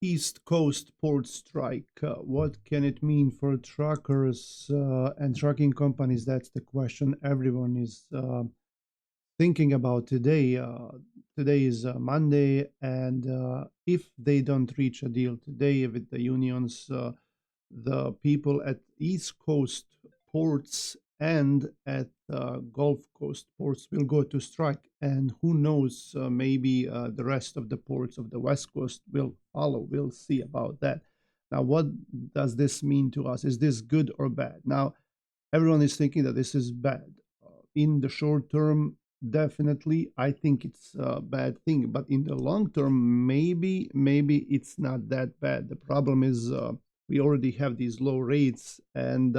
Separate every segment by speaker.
Speaker 1: East Coast port strike. What can it mean for truckers and trucking companies? That's the question everyone is thinking about today. Today is Monday, and if they don't reach a deal today with the unions, the people at East Coast ports and at Gulf Coast ports will go to strike. And who knows, maybe the rest of the ports of the West Coast will follow. We'll see about that. Now, what does this mean to us? Is this good or bad? Now, everyone is thinking that this is bad. In the short term, definitely, I think it's a bad thing. But in the long term, maybe it's not that bad. The problem is we already have these low rates, and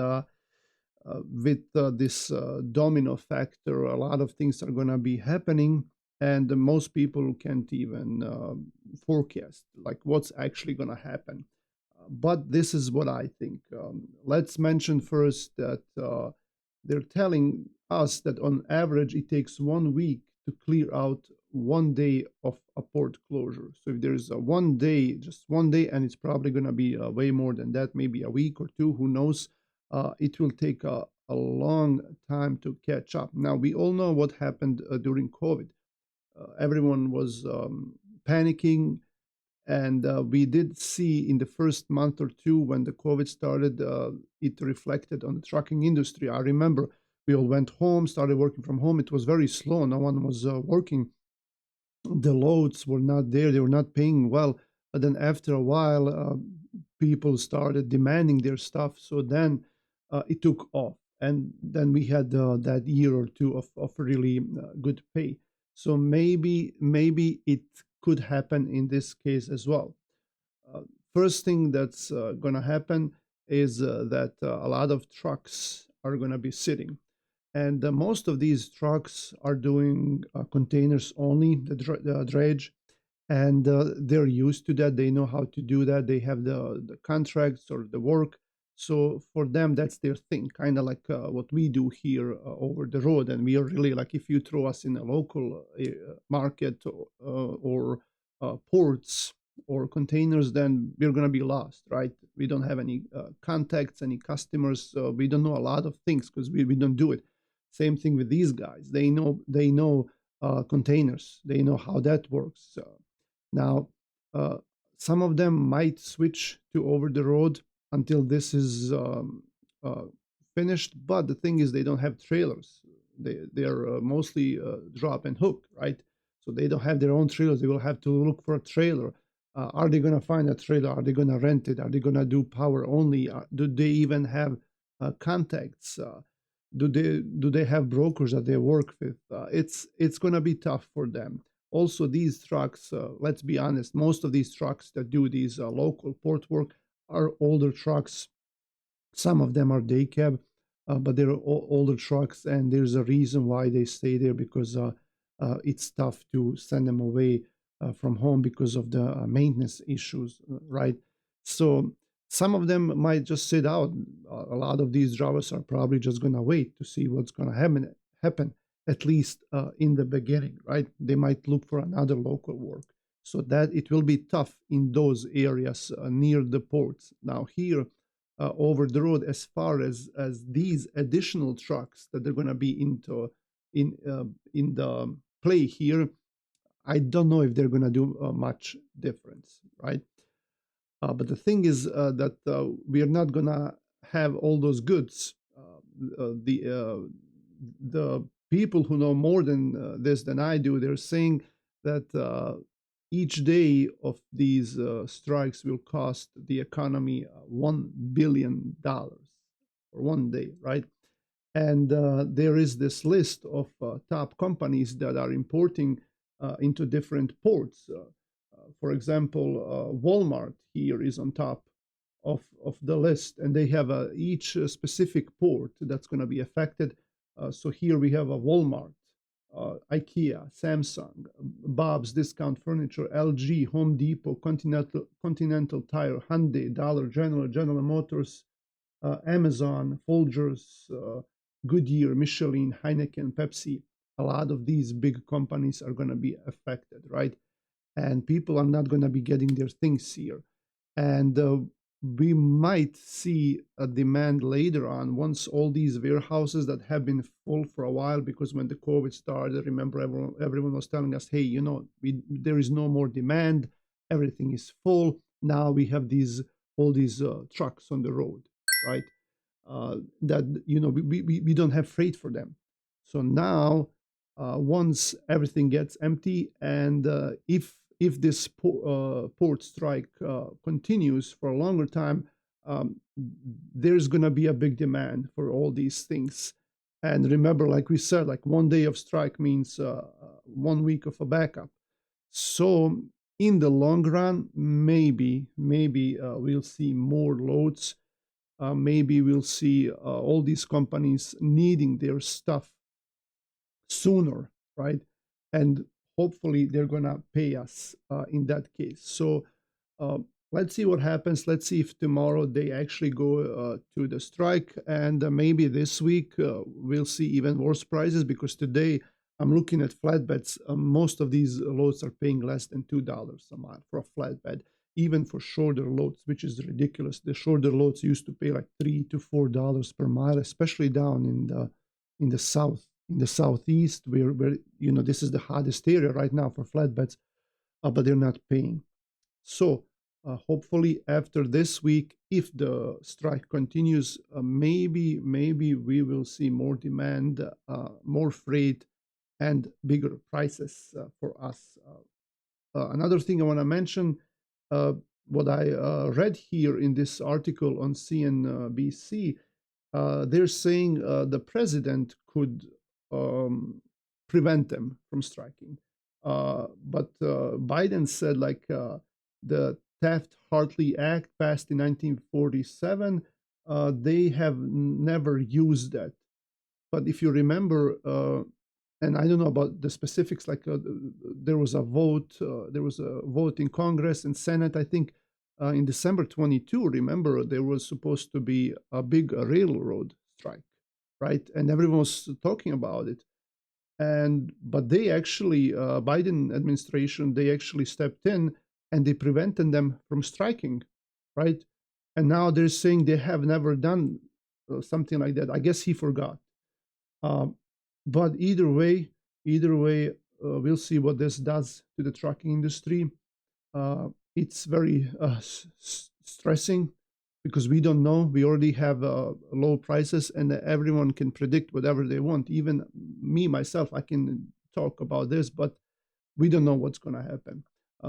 Speaker 1: with this domino factor, a lot of things are going to be happening, and most people can't even forecast like what's actually going to happen. But this is what I think. Let's mention first that they're telling us that on average it takes 1 week to clear out 1 day of a port closure. So if there's a 1 day, just 1 day, and it's probably going to be way more than that, maybe a week or two, who knows? It will take a long time to catch up. Now, we all know what happened during COVID. Everyone was panicking, and we did see in the first month or two when the COVID started, it reflected on the trucking industry. I remember we all went home, started working from home. It was very slow. No one was working. The loads were not there. They were not paying well. But then after a while, people started demanding their stuff. So then it took off. And then we had that year or two of really good pay. So maybe it could happen in this case as well. Uh, First thing that's going to happen is that a lot of trucks are going to be sitting. And most of these trucks are doing containers only, the dredge, and they're used to that. They know how to do that. They have the contracts or the work. So for them, that's their thing, kind of like what we do here over the road. And we are really like, if you throw us in a local market or ports or containers, then we're going to be lost, right? We don't have any contacts, any customers. We don't know a lot of things because we don't do it. Same thing with these guys. They know containers. They know how that works. Now, uh, some of them might switch to over the road until this is uh, finished. But the thing is, they don't have trailers. They're mostly drop and hook, right? So they don't have their own trailers. They will have to look for a trailer. Are they going to find a trailer? Are they going to rent it? Are they going to do power only? Do they even have contacts? Do they have brokers that they work with? It's going to be tough for them. Also, these trucks, let's be honest, most of these trucks that do these local port work are older trucks. Some of them are day cab, but they're older trucks, and there's a reason why they stay there because it's tough to send them away from home because of the maintenance issues, right? So some of them might just sit out. A lot of these drivers are probably just going to wait to see what's going to happen, at least in the beginning, right? They might look for another local work. So that it will be tough in those areas near the ports. Now here, over the road, as far as these additional trucks that are going to be in the play here, I don't know if they're going to do much difference, right? But the thing is that we are not going to have all those goods. The people who know more than this than I do, they're saying that each day of these strikes will cost the economy $1 billion for 1 day, right? And there is this list of top companies that are importing into different ports. For example, Walmart here is on top of the list, and they have each specific port that's going to be affected. So here we have a Walmart, IKEA, Samsung, Bob's Discount Furniture, LG, Home Depot, Continental Tire, Hyundai, Dollar General, General Motors, Amazon, Folgers, Goodyear, Michelin, Heineken, Pepsi. A lot of these big companies are going to be affected, right? And people are not going to be getting their things here. And we might see a demand later on once all these warehouses that have been full for a while, because when the COVID started, remember everyone was telling us, hey, there is no more demand, everything is full. Now we have all these trucks on the road, right? That we don't have freight for them. So now, once everything gets empty, and if this port strike continues for a longer time, there's going to be a big demand for all these things. And remember, like we said, like one day of strike means 1 week of a backup. So in the long run, maybe we'll see more loads. Maybe we'll see all these companies needing their stuff sooner, right? And hopefully they're gonna pay us in that case. So let's see what happens. Let's see if tomorrow they actually go to the strike, and maybe this week we'll see even worse prices, because today I'm looking at flatbeds. Most of these loads are paying less than $2 a mile for a flatbed, even for shorter loads, which is ridiculous. The shorter loads used to pay like $3 to $4 per mile, especially down in the south, in the southeast, where this is the hottest area right now for flatbeds, but they're not paying. So hopefully after this week, if the strike continues, maybe we will see more demand, more freight, and bigger prices for us. Another thing I want to mention, what I read here in this article on CNBC, they're saying the president could prevent them from striking. But Biden said, like, the Taft-Hartley Act passed in 1947, they have never used that. But if you remember, and I don't know about the specifics, like there was a vote in Congress and Senate, I think, in December 22. Remember, there was supposed to be a big railroad strike, right? And everyone was talking about it. But they actually, Biden administration, they actually stepped in and they prevented them from striking, right? And now they're saying they have never done something like that. I guess he forgot. But either way, we'll see what this does to the trucking industry. It's very stressing, because we don't know. We already have low prices, and everyone can predict whatever they want. Even me, myself, I can talk about this, but we don't know what's going to happen.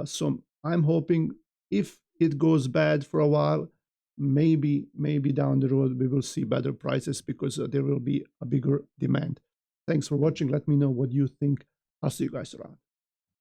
Speaker 1: So I'm hoping, if it goes bad for a while, maybe down the road we will see better prices, because there will be a bigger demand. Thanks for watching. Let me know what you think. I'll see you guys around.